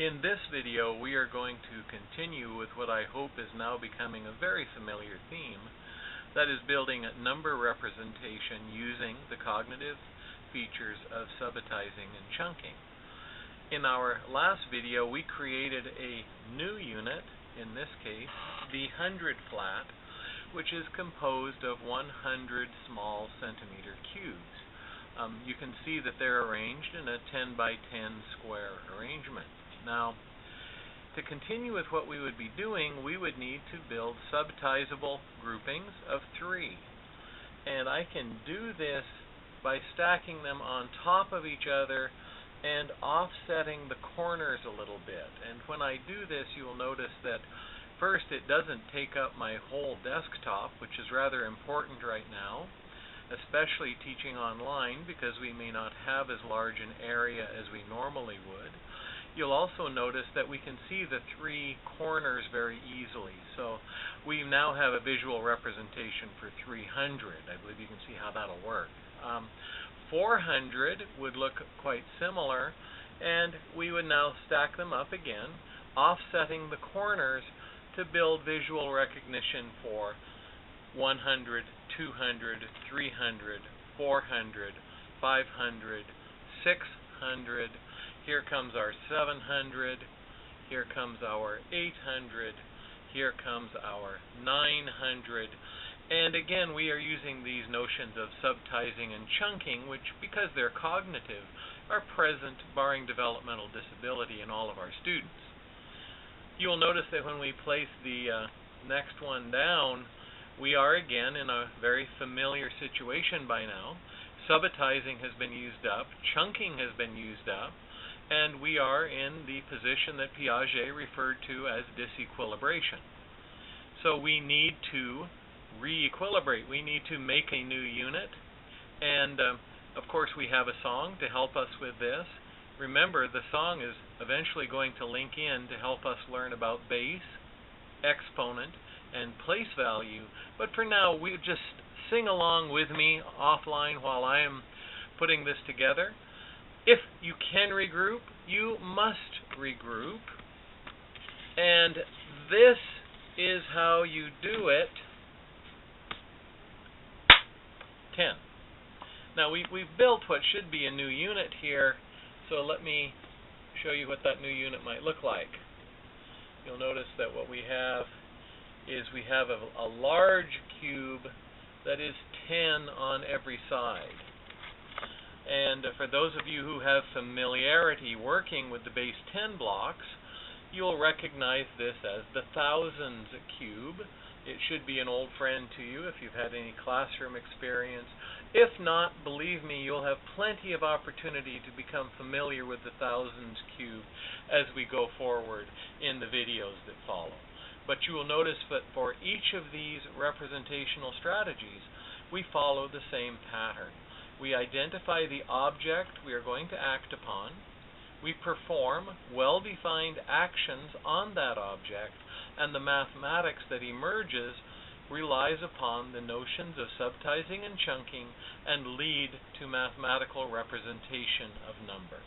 In this video, we are going to continue with what I hope is now becoming a very familiar theme, that is building a number representation using the cognitive features of subitizing and chunking. In our last video, we created a new unit, in this case, the 100 flat, which is composed of 100 small centimeter cubes. You can see that they're arranged in a 10 by 10 square arrangement. Now, to continue with what we would be doing, we would need to build subtizable groupings of 3. And I can do this by stacking them on top of each other and offsetting the corners a little bit. And when I do this, you will notice that first, it doesn't take up my whole desktop, which is rather important right now, especially teaching online, because we may not have as large an area as we normally would. You'll also notice that we can see the 3 corners very easily. So we now have a visual representation for 300. I believe you can see how that'll work. 400 would look quite similar, and we would now stack them up again, offsetting the corners to build visual recognition for 100, 200, 300, 400, 500, 600. Here comes our 700. Here comes our 800. Here comes our 900. And again, we are using these notions of subtizing and chunking, which, because they're cognitive, are present, barring developmental disability, in all of our students. You'll notice that when we place the next one down, we are again in a very familiar situation by now. Subitizing has been used up, chunking has been used up, and we are in the position that Piaget referred to as disequilibration. So we need to re-equilibrate. We need to make a new unit, and of course we have a song to help us with this. Remember, the song is eventually going to link in to help us learn about base, exponent, and place value. But for now, we just sing along with me offline while I am putting this together. If you can regroup, you must regroup. And this is how you do it. 10. Now, we've built what should be a new unit here. So let me show you what that new unit might look like. You'll notice that what we have is we have a large cube that is 10 on every side. And for those of you who have familiarity working with the base 10 blocks, you'll recognize this as the thousands cube. It should be an old friend to you if you've had any classroom experience. If not, believe me, you'll have plenty of opportunity to become familiar with the thousands cube as we go forward in the videos that follow. But you will notice that for each of these representational strategies, we follow the same pattern. We identify the object we are going to act upon. We perform well-defined actions on that object, and the mathematics that emerges relies upon the notions of subtizing and chunking and lead to mathematical representation of number.